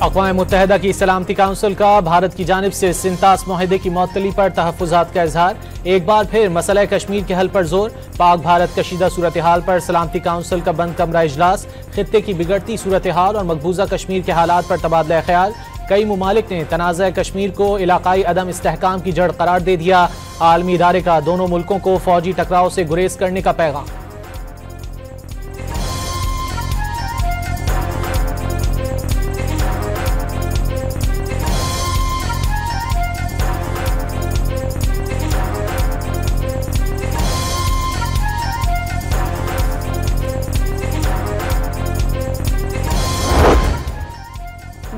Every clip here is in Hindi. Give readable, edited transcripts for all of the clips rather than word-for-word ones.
अक़वाम मुत्तहिदा की सलामती काउंसिल का भारत की जानिब से सिंतास मुआहदे की मुअत्तली पर तहफ़्फ़ुज़ात का इजहार। एक बार फिर मसला कश्मीर के हल पर जोर। पाक भारत कशीदा सूरत हाल पर सलामती काउंसिल का बंद कमरा इजलास। खित्ते की बिगड़ती सूरत हाल और मकबूजा कश्मीर के हालात पर तबादला ख्याल। कई मुमालिक ने तनाज़ा कश्मीर को इलाकाई अदम इस्तेहकाम की जड़ करार दे दिया। आलमी इदारे का दोनों मुल्कों को फौजी टकराव से गुरेज करने का पैगाम।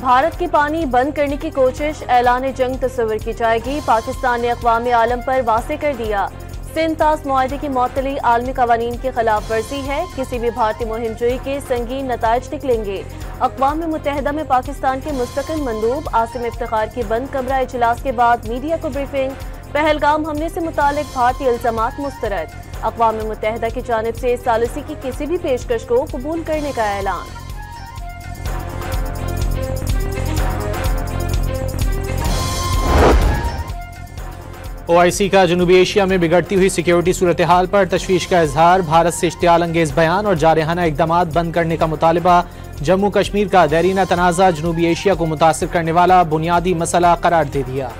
भारत की पानी बंद करने की कोशिश, ऐलान जंग तस्वर की जाएगी। पाकिस्तान ने अक़वाम आलम पर वाज़ेह कर दिया, सिंतास मुआहदे की मुअत्तली आलमी क़वानीन की खिलाफ वर्जी है। किसी भी भारतीय मुहिमजोई के संगीन नताइज निकलेंगे। अक़वाम मुत्तहिदा में पाकिस्तान के मुस्तकिल मंदूब आसिम इफ्तिखार की बंद कमरा इजलास के बाद मीडिया को ब्रीफिंग। पहलगाम हमले से मुतालिक भारतीय इल्ज़ामात मुस्तरद। अक़वाम मुत्तहिदा की जानिब से सालिसी की किसी भी पेशकश को कबूल करने का ऐलान। OIC का जनूबी एशिया में बिगड़ती हुई सिक्योरिटी सूरत हाल पर तशवीश का इजहार। भारत से इश्तियाल अंगेज बयान और जारहाना इक़दामात बंद करने का मुतालबा। जम्मू कश्मीर का देरीना तनाज़ा जनूबी एशिया को मुतासिर करने वाला बुनियादी मसला करार दे दिया।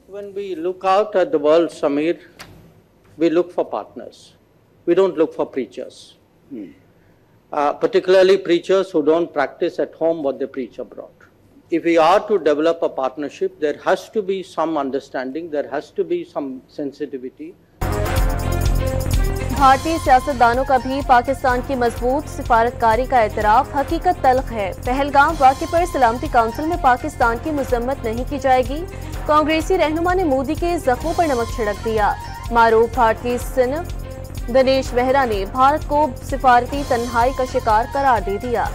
When we look out at the world, Samir, we look for partners. We don't look for preachers. Particularly preachers who don't practice at home what they preach abroad. If we are to develop a partnership, there has to be some understanding, there has to be some sensitivity. भारतीय सियासतदानों का भी पाकिस्तान की मजबूत सिफारतकारी का एतराफ। हकीकत तल्ख है, पहलगाम वाक़े पर सलामती काउंसिल में पाकिस्तान की मजम्मत नहीं की जाएगी। कांग्रेसी रहनुमा ने मोदी के जख्मों पर नमक छिड़क दिया। मारूफ भारतीय सिनफ दिनेश बेहरा ने भारत को सिफारती तन्हाई का शिकार करार दे दिया।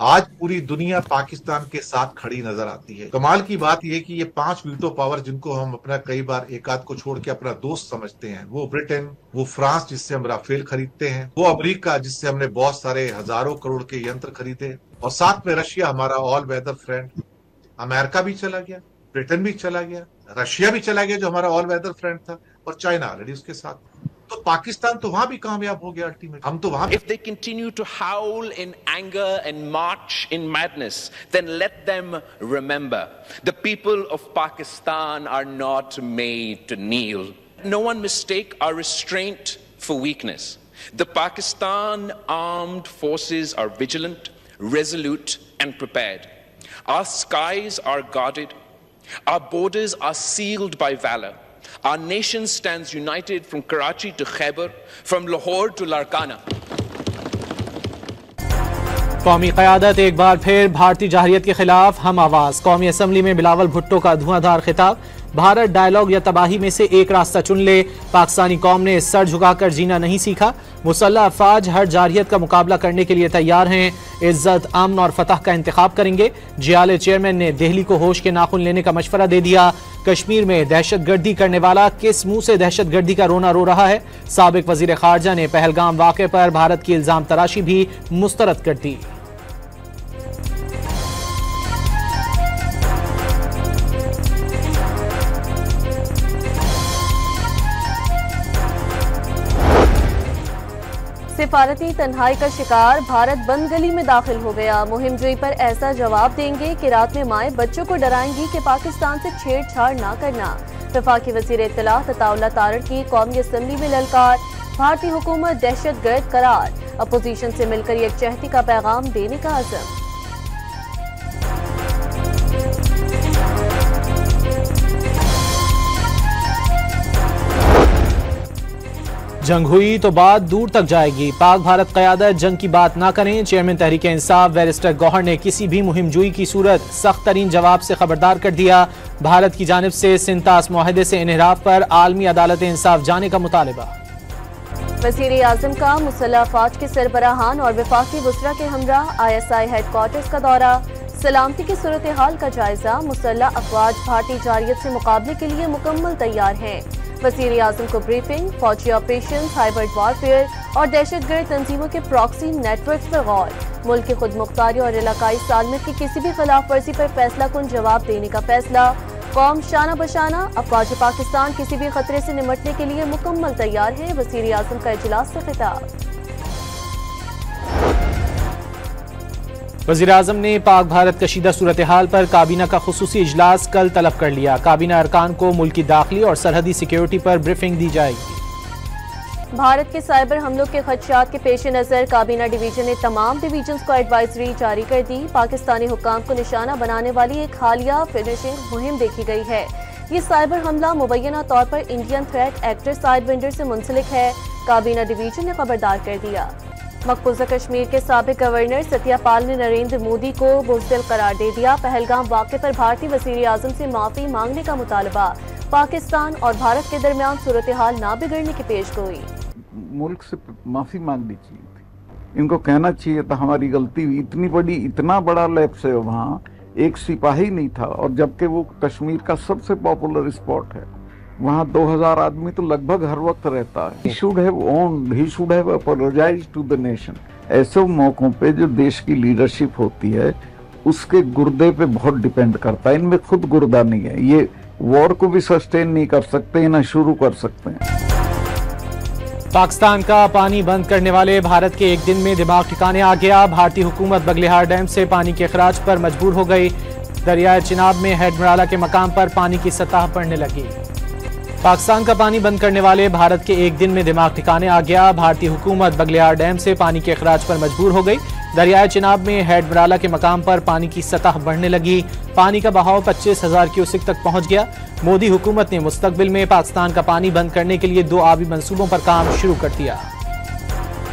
आज पूरी दुनिया पाकिस्तान के साथ खड़ी नजर आती है। कमाल की बात यह कि ये 5 वीटो पावर जिनको हम अपना कई बार एक आध को छोड़ के अपना दोस्त समझते हैं, वो ब्रिटेन, वो फ्रांस जिससे हम राफेल खरीदते हैं, वो अमेरिका जिससे हमने बहुत सारे हजारों करोड़ के यंत्र खरीदे, और साथ में रशिया हमारा ऑल वेदर फ्रेंड। अमेरिका भी चला गया, ब्रिटेन भी चला गया, रशिया भी चला गया जो हमारा ऑल वेदर फ्रेंड था, और चाइना ऑलरेडी उसके साथ। तो पाकिस्तान तो वहां भी कामयाब हो गया अल्टीमेट। हम तो वहां If they continue to howl in anger and march in madness, then let them remember the people of Pakistan are not made to kneel. No one mistake our restraint for weakness. The Pakistan armed forces are vigilant, resolute and prepared. Our skies are guarded. Our borders are sealed by valor. Our nation stands united from Karachi to Khyber, from Lahore to Larkana. कौमी क़यादत एक बार फिर भारतीय जाहरियत के खिलाफ हम आवाज़। कौमी असम्बली में बिलावल भुट्टो का धुआंधार खिताब। भारत डायलॉग या तबाही में से एक रास्ता चुन ले। पाकिस्तानी कौम ने सर झुकाकर जीना नहीं सीखा। मुसल्लह अफवाज हर जारहियत का मुकाबला करने के लिए तैयार हैं। इज्जत, अमन और फतह का इंतखाब करेंगे। जियाले चेयरमैन ने दिल्ली को होश के नाखून लेने का मशवरा दे दिया। कश्मीर में दहशतगर्दी करने वाला किस मुंह से दहशतगर्दी का रोना रो रहा है। साबिक वजीर खारजा ने पहलगाम वाक़े पर भारत की इल्जाम तराशी भी मुस्तरद कर दी। सिफारती तन्हाई का शिकार, भारत बंद गली में दाखिल हो गया। मुहिमजोई पर ऐसा जवाब देंगे कि रात में माएं बच्चों को डराएंगी कि पाकिस्तान से छेड़छाड़ ना करना। वफाकी वज़ीर इत्तलाह अताउल्लाह तारड़ की कौमी असम्बली में ललकार। भारतीय हुकूमत दहशतगर्द करार। अपोजिशन से मिलकर यकजहती का पैगाम देने का अज़म। जंग हुई तो बात दूर तक जाएगी। पाक भारत क़यादत जंग की बात ना करें। चेयरमैन तहरीक इंसाफ बैरिस्टर गौहर ने किसी भी मुहिमजोई की सूरत सख्त तरीन जवाब से खबरदार कर दिया। भारत की जानिब से सिंतास मुआहदे से इन्हिराफ पर आलमी अदालत इंसाफ जाने का मुतालबा। वज़ीर आज़म का मुसल्लह अफ़वाज के सरबराहान और वफाकी बुसरा के हमरा ISI हेडक्वार्टर्स का दौरा। सलामती की सूरत हाल का जायजा। मुसल्लह अफ़वाज भारतीय जारियत से मुकाबले के लिए मुकम्मल तैयार हैं। वज़ीर आज़म को ब्रीफिंग, फौजी ऑपरेशन, हाइब्रिड वॉरफेयर और दहशतगर्द तंजीमों के प्रॉक्सी नेटवर्क पर गौर। मुल्क की खुद मुख्तारी और इलाकाई सालमियत की किसी भी खिलाफ वर्जी पर फैसला कुन जवाब देने का फैसला। कौम शाना बशाना, अफवाज पाकिस्तान किसी भी खतरे से निमटने के लिए मुकम्मल तैयार है। वज़ीर आज़म का इजलास से खिताब। वज़ीर आज़म ने पाक भारत कशीदा सूरत हाल पर काबीना का खुसूसी इजलास कल तलब कर लिया। काबीना अरकान को मुल्की दाखिली और सरहदी सिक्योरिटी पर ब्रीफिंग दी जाएगी। भारत के साइबर हमलों के खदशात के पेश नज़र काबीना डिवीजन ने तमाम डिवीजन्स को एडवाइजरी जारी कर दी। पाकिस्तानी हुक्काम को निशाना बनाने वाली एक हालिया फिनिशिंग मुहिम देखी गई है। ये साइबर हमला मुबैना तौर पर Indian threat actor side vendor से मुंसलिक है। काबीना डिवीजन ने खबरदार कर दिया। मकबूजा कश्मीर के साबिक गवर्नर सत्यापाल ने नरेंद्र मोदी को बुज़दिल करार दे दिया। पहलगाम वाक़े पर भारतीय वज़ीर आज़म से माफ़ी मांगने का मुतालबा। पाकिस्तान और भारत के दरमियान सूरत हाल ना बिगड़ने की पेशगोई। मुल्क से माफ़ी मांगनी चाहिए थी, इनको कहना चाहिए था हमारी गलती हुई। इतना बड़ा लैप्स है, वहाँ एक सिपाही नहीं था, और जबकि वो कश्मीर का सबसे पॉपुलर स्पॉट है। वहाँ 2000 आदमी तो लगभग हर वक्त रहता है। He should have owned, he should have apologized to the nation। ऐसे मौकों पे जो देश की लीडरशिप होती है उसके गुर्दे पे बहुत डिपेंड करता है। इनमें खुद गुर्दा नहीं है, ये वॉर को भी सस्टेन नहीं कर सकते, ना शुरू कर सकते हैं। पाकिस्तान का पानी बंद करने वाले भारत के एक दिन में दिमाग ठिकाने आ गया। भारतीय हुकूमत बगलिहार डैम से पानी के अखराज पर मजबूर हो गई। दरियाए चिनाब में हेडमराला के मकाम पर पानी की सतह बढ़ने लगी। पाकिस्तान का पानी बंद करने वाले भारत के एक दिन में दिमाग ठिकाने आ गया। भारतीय हुकूमत बगलिहार डैम से पानी के अखराज पर मजबूर हो गई। दरियाए चिनाब में हेडमराला के मकाम पर पानी की सतह बढ़ने लगी। पानी का बहाव 25,000 क्यूसेक तक पहुंच गया। मोदी हुकूमत ने मुस्तकबिल में पाकिस्तान का पानी बंद करने के लिए 2 आबी मंसूबों पर काम शुरू कर दिया।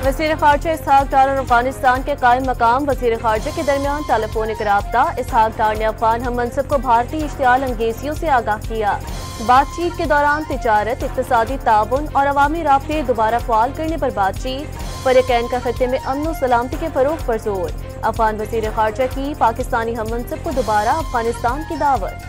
वज़ीर ख़ारजा इसहाक डार और अफगानिस्तान के कायम मकाम वज़ीर ख़ारजा के दरमियान टेलीफोनिक राब्ता। इसहाक डार ने अफगान हम मनसब को भारतीय इश्तियाल अंगेजियों से आगाह किया। बातचीत के दौरान तिजारत, इक़्तिसादी ताउन और अवामी राब्ते दोबारा फ़ाल करने पर बातचीत। फ़रीक़ैन का खत्ते में अमन और सलामती के फ़रोग़ पर जोर। अफगान वज़ीर ख़ारजा की पाकिस्तानी हम मनसब को दोबारा अफगानिस्तान की दावत।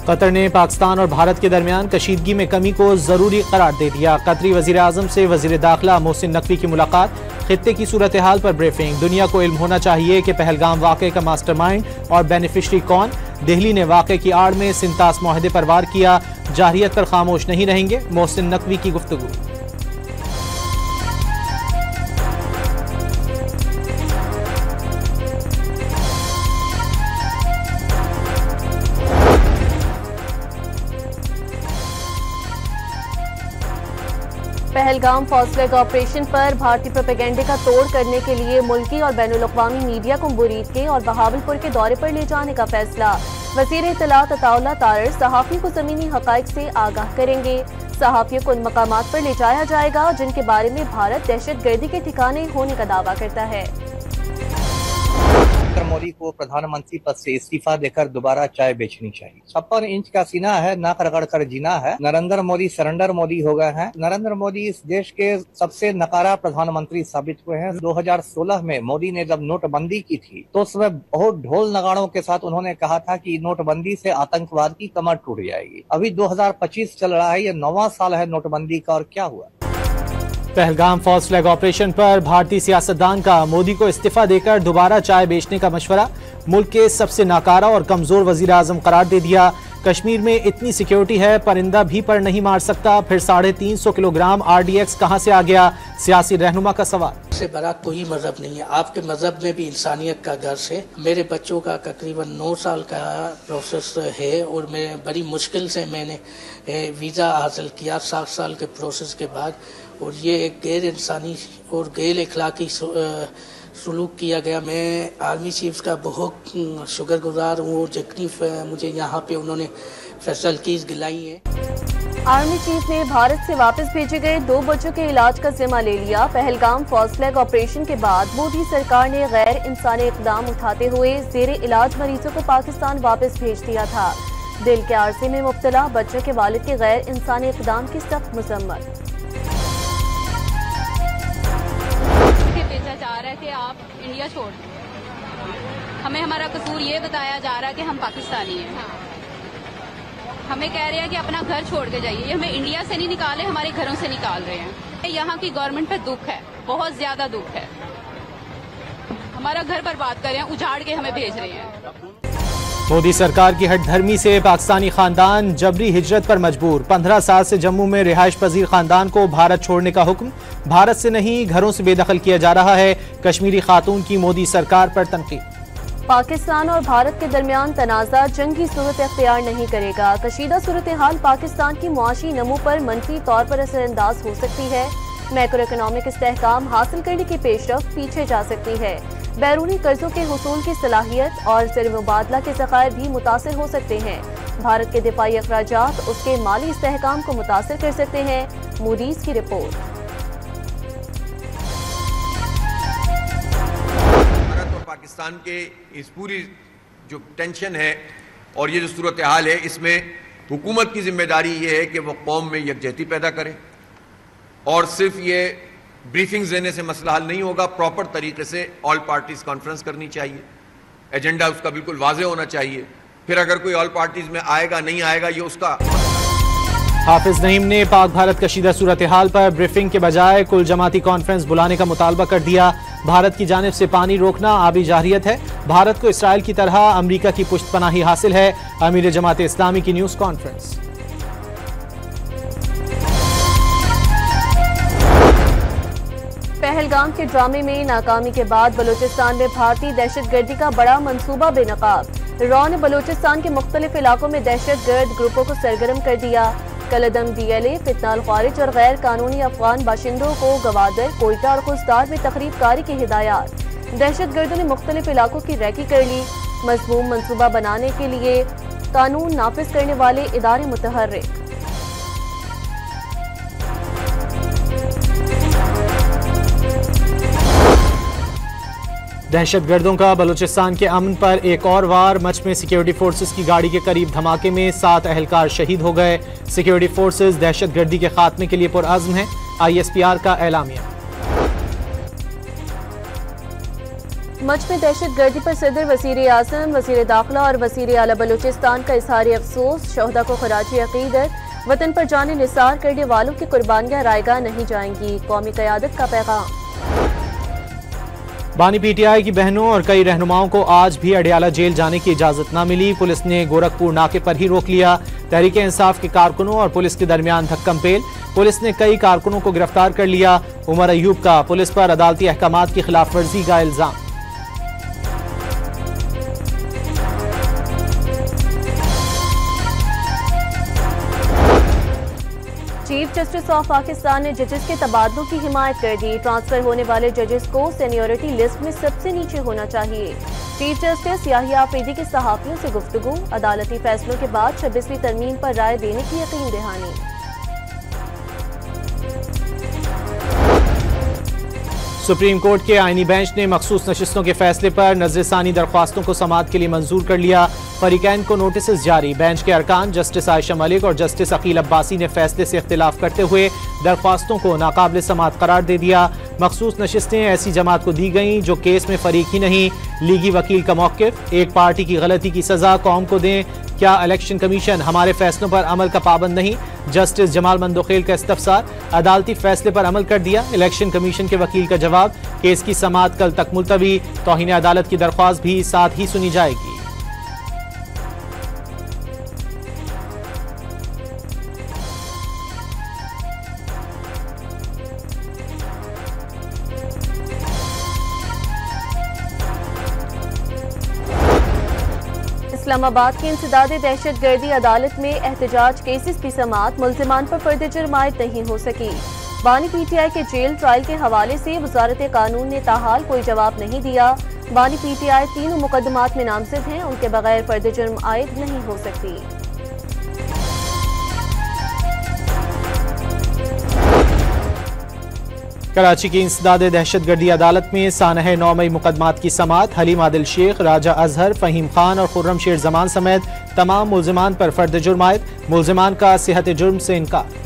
कतर ने पाकिस्तान और भारत के दरमियान कशीदगी में कमी को जरूरी करार दे दिया। कतरी वज़ीर आज़म से वज़ीर दाखिला मोहसिन नकवी की मुलाकात। खित्ते की सूरत हाल पर ब्रीफिंग। दुनिया को इल्म होना चाहिए कि पहलगाम वाक़े का मास्टरमाइंड और बेनिफिशरी कौन। दिल्ली ने वाक़े की आड़ में सिंतास मुआहदे पर वार किया। जाहिरियत पर खामोश नहीं रहेंगे, मोहसिन नकवी की गुफ्तगू। पहलगाम फॉल्स ऑपरेशन पर भारतीय प्रोपेगेंडे का तोड़ करने के लिए मुल्की और बैनुल-अक़वामी मीडिया को बुरीद के और बहावलपुर के दौरे पर ले जाने का फैसला। वज़ीर इत्तलात अताउल्लाह तारर सहाफ़ियों को ज़मीनी हक़ाइक़ से आगाह करेंगे। सहाफ़ियों को उन मकामात पर ले जाया जाएगा जिनके बारे में भारत दहशतगर्दी के ठिकाने होने का दावा करता है। मोदी को प्रधानमंत्री पद से इस्तीफा देकर दोबारा चाय बेचनी चाहिए। 56 इंच का सीना है, नाक रगड़ कर जीना है। नरेंद्र मोदी सरेंडर मोदी हो गए हैं। नरेंद्र मोदी इस देश के सबसे नकारा प्रधानमंत्री साबित हुए हैं। 2016 में मोदी ने जब नोटबंदी की थी तो उसमें बहुत ढोल नगाड़ों के साथ उन्होंने कहा था कि नोटबंदी से आतंकवाद की कमर टूट जाएगी। अभी 2025 चल रहा है, ये 9वां साल है नोटबंदी का, और क्या हुआ? पहलगाम फॉल्स फ्लैग ऑपरेशन पर भारतीय सियासतदान का मोदी को इस्तीफा देकर दोबारा चाय बेचने का मशवरा। मुल्क के सबसे नाकारा और कमजोर वजीर आजम करार दे दिया। कश्मीर में इतनी सिक्योरिटी है, परिंदा भी पर नहीं मार सकता। फिर 350 किलोग्राम RDX कहां से आ गया? सियासी रहनुमा का सवाल। इससे बड़ा कोई मजहब नहीं है। आपके मजहब में भी इंसानियत का दर्स है। मेरे बच्चों का तकरीबन 9 साल का प्रोसेस है और मैं बड़ी मुश्किल से मैंने वीज़ा हासिल किया 7 साल के प्रोसेस के बाद, और ये एक गैर इंसानी और गैर इखलाकी सलूक किया गया। मैं आर्मी चीफ का बहुत शुक्रगुजार हूँ जितनी मुझे यहाँ पे उन्होंने फैसिलिटीज दिलाई है। आर्मी चीफ ने भारत से वापस भेजे गए 2 बच्चों के इलाज का जिम्मा ले लिया। पहलगाम फॉल्स फ्लैग ऑपरेशन के बाद मोदी सरकार ने गैर इंसानी इकदाम उठाते हुए जेरे इलाज मरीजों को पाकिस्तान वापस भेज दिया था। दिल के आर्जे में मुब्तला बच्चों के वालिद के गैर इंसानी इकदाम की सख्त मजम्मत। भेजा जा रहा है कि आप इंडिया छोड़ दें। हमें हमारा कसूर ये बताया जा रहा है कि हम पाकिस्तानी हैं। हमें कह रहे हैं कि अपना घर छोड़ के जाइए। हमें इंडिया से नहीं निकाले, हमारे घरों से निकाल रहे हैं। यहाँ की गवर्नमेंट पे दुख है, बहुत ज्यादा दुख है। हमारा घर बर्बाद कर रहे हैं, उजाड़ के हमें भेज रहे हैं। मोदी सरकार की हठधर्मी से पाकिस्तानी खानदान जबरी हिजरत पर मजबूर। 15 साल से जम्मू में रिहाइश पजीर खानदान को भारत छोड़ने का हुक्म। भारत से नहीं, घरों से बेदखल किया जा रहा है। कश्मीरी खातून की मोदी सरकार पर तनकीद। पाकिस्तान और भारत के दरमियान तनाज़ा जंगी सूरत अख्तियार नहीं करेगा। कशीदा सूरत हाल पाकिस्तान की मुआशी नमू पर मनफी तौर पर असरअंदाज हो सकती है। मैक्रो इकनॉमिक इस्तेहकाम हासिल करने की पेशरफ पीछे जा सकती है। बैरूनी कर्जों के हुसूल की सलाहियत और ज़र मुबादला के ज़खायर भी मुतासिर हो सकते हैं। भारत के दिफाई अखराजात उसके माली इस्तेहकाम को मुतासिर कर सकते हैं। मूडीज की रिपोर्ट। भारत और पाकिस्तान के इस पूरी जो टेंशन है और ये जो सूरत हाल है, इसमें हुकूमत की जिम्मेदारी ये है कि वो कौम में यकजहती पैदा करे और सिर्फ ये ब्रीफिंग्स देने से मसला हल नहीं होगा। प्रॉपर तरीके से ऑल पार्टीज कॉन्फ्रेंस करनी चाहिए, एजेंडा उसका बिल्कुल वाज़ेह होना चाहिए। फिर अगर कोई ऑल पार्टीज में आएगा नहीं आएगा ये उसका। हाफिज नईम ने पाक भारत कशीदा सूरत हाल पर ब्रीफिंग के बजाय कुल जमाती कॉन्फ्रेंस बुलाने का मुतालबा कर दिया। भारत की जानिब से पानी रोकना आबी जाहिरियत है। भारत को इसराइल की तरह अमरीका की पुश्तपनाही हासिल है। अमीर जमात इस्लामी की न्यूज़ कॉन्फ्रेंस। पहलगाम के ड्रामे में नाकामी के बाद बलूचिस्तान में भारतीय दहशतगर्दी का बड़ा मंसूबा बेनकाब। रॉ ने बलूचिस्तान के मुख्तलिफ इलाकों में दहशतगर्द ग्रुपों को सरगर्म कर दिया। कलदम DLA, फितनाल खारिज और गैर कानूनी अफगान बाशिंदों को गवादर, कोयटा और खुजदार में तकरीब कारी की हिदायत। दहशतगर्दों ने मुख्तलिफ इलाकों की रैकी कर ली। मज़मूम मंसूबा बनाने के लिए कानून नाफिज करने वाले इदारे मुतहर्रिक। दहशतगर्दों का बलूचिस्तान के अमन पर एक और वार। मच में सिक्योरिटी फोर्सेस की गाड़ी के करीब धमाके में 7 अहलकार शहीद हो गए। सिक्योरिटी फोर्सेस दहशतगर्दी के खात्मे के लिए पुरअज़्म हैं। ISPR का एलामिया। मच में दहशतगर्दी पर सदर, वज़ीर आज़म, वज़ीर दाखिला और वज़ीर आला बलूचिस्तान का इज़हार अफसोस। शहदा को खराज अक़ीदत। वतन पर जाने निसार करने वालों की कुर्बानियां रायगा नहीं जाएंगी। कौमी क़यादत का पैगाम। बानी PTI की बहनों और कई रहनुमाओं को आज भी अडियाला जेल जाने की इजाजत न मिली। पुलिस ने गोरखपुर नाके पर ही रोक लिया। तहरीक इंसाफ के कारकुनों और पुलिस के दरमियान धक्कम-पेल। पुलिस ने कई कारकुनों को गिरफ्तार कर लिया। उमर अयूब का पुलिस पर अदालती अहकामात की खिलाफ वर्जी का इल्जाम। चीफ जस्टिस ऑफ पाकिस्तान ने जजेस के तबादलों की हिमायत कर दी। ट्रांसफर होने वाले जजेस को सीनियरिटी लिस्ट में सबसे नीचे होना चाहिए। चीफ जस्टिस याहिया आफरीदी की सहाफियों से गुफ्तगू। अदालती फैसलों के बाद 26वीं तरमीम पर राय देने की यकीन दहानी। सुप्रीम कोर्ट के आईनी बेंच ने मखसूस नशिस्तों के फैसले पर नजरसानी दरख्वास्तों को समाअत के लिए मंजूर कर लिया। फरीकैन को नोटिस जारी। बेंच के अरकान जस्टिस आयशा मलिक और जस्टिस अकील अब्बासी ने फैसले से इख्तिलाफ करते हुए दरख्वास्तों को नाकाबिल समाअत करार दे दिया। मखसूस नशिस्तें ऐसी जमात को दी गईं जो केस में फरीक ही नहीं। लीगी वकील का मौक़िफ़, एक पार्टी की गलती की सजा कौम को दें। क्या इलेक्शन कमीशन हमारे फैसलों पर अमल का पाबंद नहीं? जस्टिस जमाल मंदोखेल का इस्तफसार। अदालती फैसले पर अमल कर दिया। इलेक्शन कमीशन के वकील का जवाब। केस की समाअत कल तक मुलतवी। तौहीन अदालत की दरख्वास्त भी साथ ही सुनी जाएगी। इस्लामाबाद की इंसदादे दहशतगर्दी अदालत में एहतजाज केसेस की समाअत। मुल्जिमान पर फर्द जुर्म आयद नहीं हो सकी। बानी PTI के जेल ट्रायल के हवाले से वजारत कानून ने ताहाल कोई जवाब नहीं दिया। बानी PTI तीनों मुकदमात में नामजद हैं। उनके बगैर फर्द जुर्म आयद नहीं हो सकती। कराची की इंसदादे दहशतगर्दी अदालत में सानह 9 मई मुकदमात की समाअत। हलीम आदिल शेख, राजा अजहर, फहीम खान और खुर्रम शेर जमान समेत तमाम मुल्जिमान पर फर्द जुर्म आयद। मुल्जिमान का सेहत जुर्म से इनकार।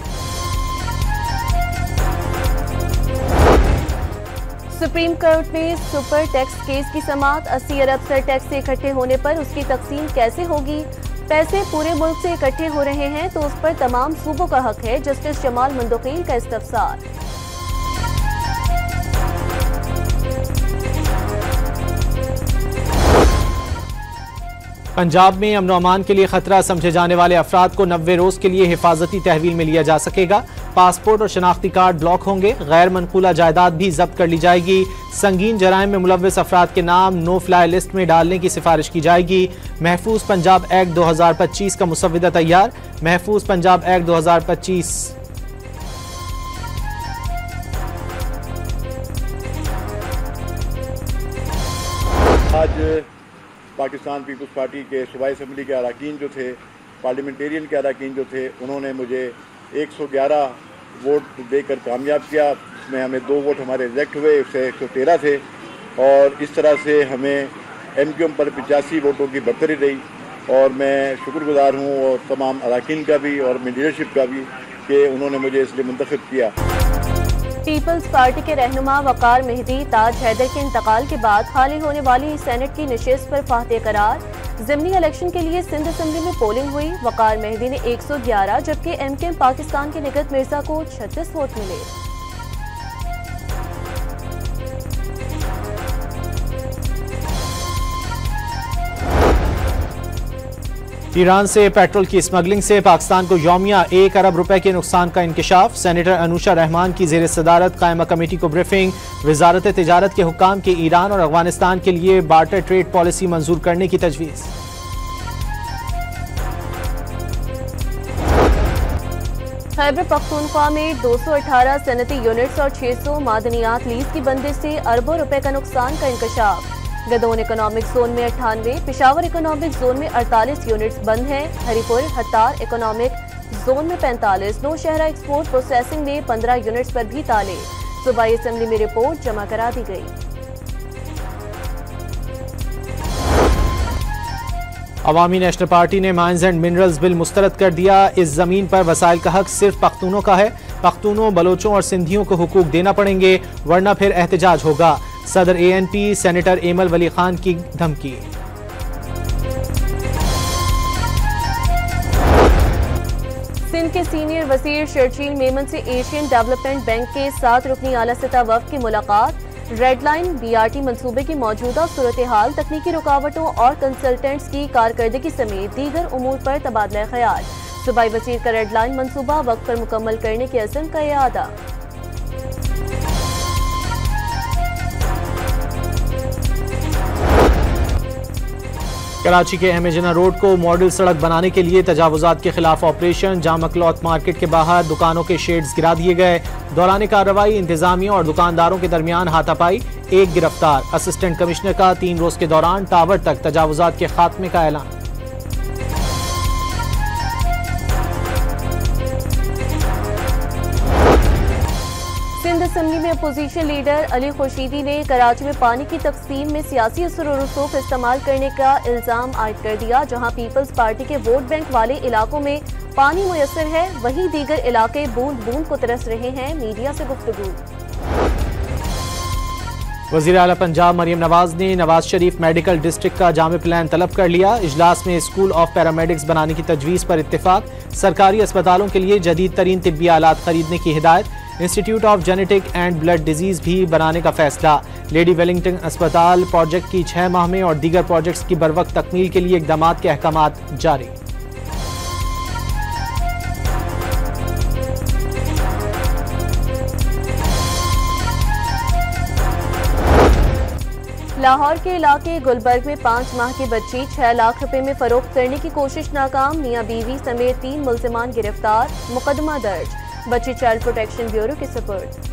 सुप्रीम कोर्ट में सुपर टैक्स केस की समाअत। 80 अरब सर टैक्स से इकट्ठे होने पर उसकी तकसीम कैसे होगी? पैसे पूरे मुल्क से इकट्ठे हो रहे हैं तो उस पर तमाम सूबों का हक है। जस्टिस जमाल मंदोकील का इस्तफसार। पंजाब में अमन अमान के लिए खतरा समझे जाने वाले अफराद को 90 रोज के लिए हिफाजती तहवील में लिया जा सकेगा। पासपोर्ट और शनाख्ती कार्ड ब्लॉक होंगे। गैर मनकूला जायदाद भी जब्त कर ली जाएगी। संगीन जराइम में मुलव्वस अफराद के नाम नो फ्लाई लिस्ट में डालने की सिफारिश की जाएगी। महफूज पंजाब एक्ट 2025 का मुसव्विदा तैयार। महफूज पंजाब एक्ट 2025 आज पाकिस्तान पीपल्स पार्टी के सूबाई असम्बली के अरकान जो थे, पार्लियामेंटेरियन के अरकान जो थे, उन्होंने मुझे 111 वोट देकर कामयाब किया। उसमें हमें 2 वोट हमारे रिजेक्ट हुए, उससे 113 थे और इस तरह से हमें MQM पर 85 वोटों की बढ़तरी रही। और मैं शुक्रगुजार हूँ और तमाम अरकान का भी और मेरी लीडरशिप का भी कि उन्होंने मुझे इसलिए मुंतखब किया। पीपल्स पार्टी के रहनुमा वकार मेहदी ताज हैदर के इंतकाल के बाद खाली होने वाली सेनेट की नशिस्त पर फातह करार। ज़िमनी इलेक्शन के लिए सिंध असेंबली में पोलिंग हुई। वकार मेहदी ने 111 जबकि MKM पाकिस्तान के निगत मिर्जा को 36 वोट मिले। ईरान से पेट्रोल की स्मगलिंग से पाकिस्तान को यौमिया 1 अरब रुपए के नुकसान का इंकशाफ। सेनेटर अनुशा रहमान की ज़ेर सदारत कायमा कमेटी को ब्रीफिंग। वजारत तिजारत के हुक्काम की ईरान और अफगानिस्तान के लिए बार्टर ट्रेड पॉलिसी मंजूर करने की तजवीज़। खैबर पख्तूनख्वा में 218 सनती यूनिट्स और 600 मादनियात लीज की बंदिश से अरबों रुपए का नुकसान का इंकशाफ। गदोन इकोनॉमिक जोन में 98, पिशावर इकोनॉमिक जोन में 48 यूनिट्स बंद हैं। हरीपुर हत्तार इकोनॉमिक जोन में 45, नौशहरा एक्सपोर्ट प्रोसेसिंग में 15 यूनिट्स पर भी ताले। सूबाई असेंबली में रिपोर्ट जमा करा दी गई। अवामी नेशनल पार्टी ने माइंस एंड मिनरल्स बिल मुस्तरद कर दिया। इस जमीन पर वसाइल का हक सिर्फ पख्तूनों का है। पख्तूनों, बलोचों और सिंधियों को हुकूक देना पड़ेंगे वरना फिर एहतजाज होगा। सदर ANP सेनेटर एमल वली खान की धमकी। सिंध के सीनियर वजीर शर्जील मेमन से एशियन डेवलपमेंट बैंक के 7 रुकनी आला सतह वफ्द की मुलाकात। रेड लाइन BRT मंसूबे की मौजूदा सूरत हाल, तकनीकी रुकावटों और कंसल्टेंट्स की कारकर्दगी समेत दीगर उमूर पर तबादला ख्याल। सूबाई वजीर का रेड लाइन मंसूबा वक्त पर मुकम्मल करने के अज़्म का इरादा। कराची के अहमजना रोड को मॉडल सड़क बनाने के लिए तजावुजात के खिलाफ ऑपरेशन। जामा क्लॉथ मार्केट के बाहर दुकानों के शेड्स गिरा दिए गए। दौरान कार्रवाई इंतजामिया और दुकानदारों के दरमियान हाथापाई, 1 गिरफ्तार। असिस्टेंट कमिश्नर का 3 रोज के दौरान टावर तक तजावुजात के खात्मे का ऐलान। सिंध असेंबली में अपोजिशन लीडर अली खुर्शीदी ने कराची में पानी की तकसीम में सियासी असर और रसूख इस्तेमाल करने का इल्जाम आयद कर दिया। जहां पीपल्स पार्टी के वोट बैंक वाले इलाकों में पानी मुयस्सर है, वहीं दीगर इलाके बूंद बूंद को तरस रहे हैं। मीडिया से गुफ्तगू। वज़ीर आला पंजाब मरियम नवाज ने नवाज शरीफ मेडिकल डिस्ट्रिक्ट का जामे प्लान तलब कर लिया। इजलास में स्कूल ऑफ पैरामेडिक्स बनाने की तजवीज़ पर इत्तेफाक। सरकारी अस्पतालों के लिए जदीद तरीन तिब्बी आलात खरीदने की हिदायत। Institute of genetic and blood disease भी बनाने का फैसला। लेडी वेलिंगटन अस्पताल प्रोजेक्ट की 6 माह में और दीगर प्रोजेक्ट्स की बरवक्त तकमील के लिए इक़दामात के अहकामात जारी। लाहौर के इलाके गुलबर्ग में 5 माह की बच्ची 6 लाख रुपए में फरोख्त करने की कोशिश नाकाम। मियां बीवी समेत 3 मुल्जिमान गिरफ्तार। मुकदमा दर्ज। बच्ची चाइल्ड प्रोटेक्शन ब्यूरो के सुपुर्द।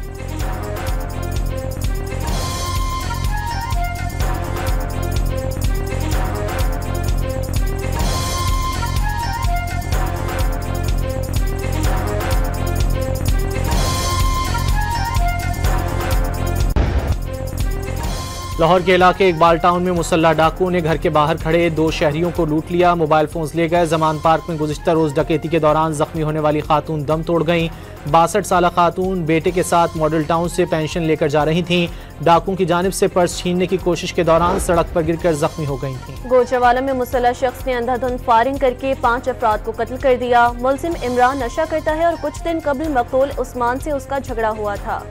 लाहौर के इलाके इकबाल टाउन में मुसल्ला डाकुओं ने घर के बाहर खड़े 2 शहरियों को लूट लिया, मोबाइल फोन्स ले गए। जमान पार्क में गुज़िश्ता रोज डकैती के दौरान जख्मी होने वाली खातून दम तोड़ गईं। 62 साल खातून बेटे के साथ मॉडल टाउन से पेंशन लेकर जा रही थीं। डाकुओं की जानिब से पर्स छीनने की कोशिश के दौरान सड़क पर गिरकर जख्मी हो गई थीं। गोजरावाला में मुसल्ला शख्स ने अंधाधुंध फायरिंग करके 5 अफराद को कत्ल कर दिया। मुलजिम इमरान नशा करता है और कुछ दिन कबल मकतूल उस्मान से उसका झगड़ा हुआ था।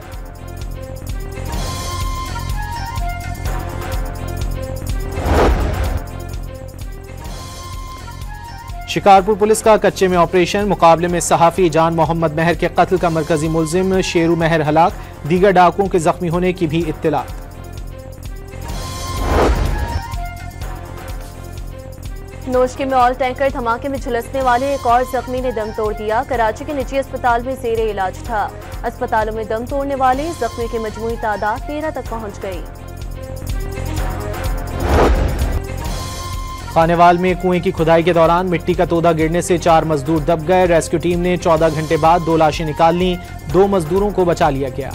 शिकारपुर पुलिस का कच्चे में ऑपरेशन, मुकाबले में सहाफ़ी जान मोहम्मद महर के कत्ल का मरकजी मुलजिम शेरू महर हलाक, दीगर डाकुओं के जख्मी होने की भी इत्तला। नोशकी में ऑयल टैंकर धमाके में झुलसने वाले एक और जख्मी ने दम तोड़ दिया। कराची के निजी अस्पताल में जेरे इलाज था। अस्पतालों में दम तोड़ने वाले जख्मी की मजमूई तादाद 13 तक पहुंच गई। खानेवाल में कुएं की खुदाई के दौरान मिट्टी का तोदा गिरने से 4 मजदूर दब गए। रेस्क्यू टीम ने 14 घंटे बाद 2 लाशें निकाल लीं। 2 मजदूरों को बचा लिया गया।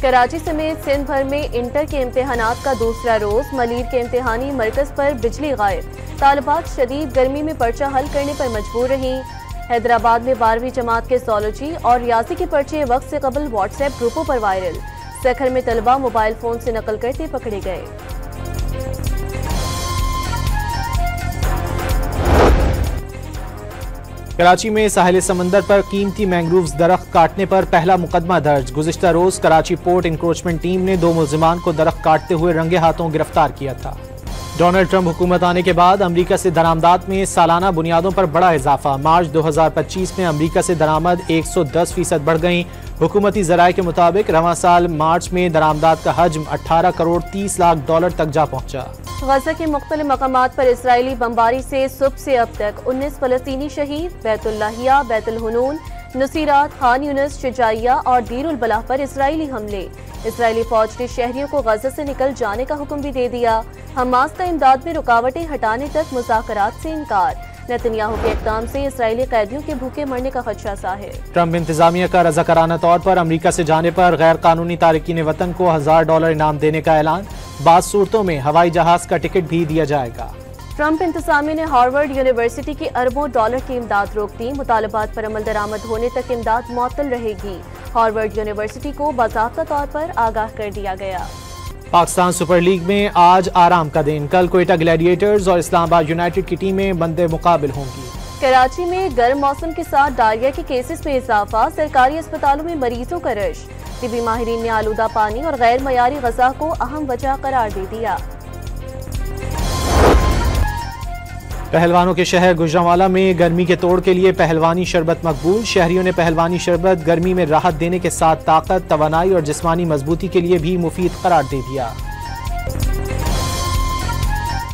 कराची समेत सिंध भर में इंटर के इम्तिहानात का दूसरा रोज, मलीर के इम्तिहानी मरकज पर बिजली गायब। तालिबात शदीद गर्मी में पर्चा हल करने पर मजबूर रहीं। हैदराबाद में 12वीं जमात के ज़ूलॉजी और रियाजी के पर्चे वक्त से कबल व्हाट्सएप ग्रुपों पर वायरल। सखर में तलबा मोबाइल फोन से नकल करते पकड़े गए। कराची में साहिल समंदर पर कीमती मैंग्रोव्स दरख्त काटने पर पहला मुकदमा दर्ज। गुज़िश्ता रोज कराची पोर्ट इंक्रोचमेंट टीम ने 2 मुल्जिमान को दरख्त काटते हुए रंगे हाथों गिरफ्तार किया था। डोनाल्ड ट्रंप हुकूमत आने के बाद अमरीका से दरामदात में सालाना बुनियादों पर बड़ा इजाफा। मार्च 2025 में अमरीका से दरामद 110% बढ़ गई। हुकूमती ज़राए के मुताबिक रवां साल मार्च में दरामदात का हजम 18 करोड़ 30 लाख डॉलर तक जा पहुंचा। गजा के मुख्तलिफ मकामात पर इसराइली बमबारी से सुबह से अब तक 19 फलस्तीनी शहीद। बैतुल्लाहिया, बैतुल हुनून, नुसीरात, खान यूनिस, शुजाइया और दीरुल बलाह पर इसराइली हमले। इसराइली फौज ने शहरियों को गजा से निकल जाने का हुक्म भी दे दिया। हमास का इमदाद में रुकावटें हटाने तक मुज़ाकरात से इनकार। नेतन्याहू के इक़दाम से इसराइली कैदियों के भूखे मरने का खदशा ज़ाहिर। ट्रंप इंतजामिया का रज़ाकाराना तौर पर अमरीका से जाने पर गैर कानूनी तारिकीन वतन को $1000 इनाम देने का ऐलान। बाद सूरतों में हवाई जहाज का टिकट भी दिया जाएगा। ट्रंप इंतजामिया ने हार्वर्ड यूनिवर्सिटी की अरबों डॉलर की इमदाद रोक दी। मुतालबात पर अमल दरामद होने तक इमदाद मुअत्तल रहेगी। हार्वर्ड यूनिवर्सिटी को बाज़ाब्ता तौर पर आगाह कर दिया गया। पाकिस्तान सुपर लीग में आज आराम का दिन। कल क्वेटा ग्लैडिएटर्स और इस्लामाबाद यूनाइटेड की टीमें बंदे मुकाबिल होंगी। कराची में गर्म मौसम के साथ डायरिया के केसेस में इजाफा। सरकारी अस्पतालों में मरीजों का रश। तिबी माहिरीन ने आलूदा पानी और गैर मयारी ग़िज़ा को अहम वजह करार दे दिया। पहलवानों के शहर गुजरांवाला में गर्मी के तोड़ के लिए पहलवानी शरबत मकबूल। शहरियों ने पहलवानी शरबत गर्मी में राहत देने के साथ ताकत, तवानाई और जिस्मानी मजबूती के लिए भी मुफीद करार दे दिया।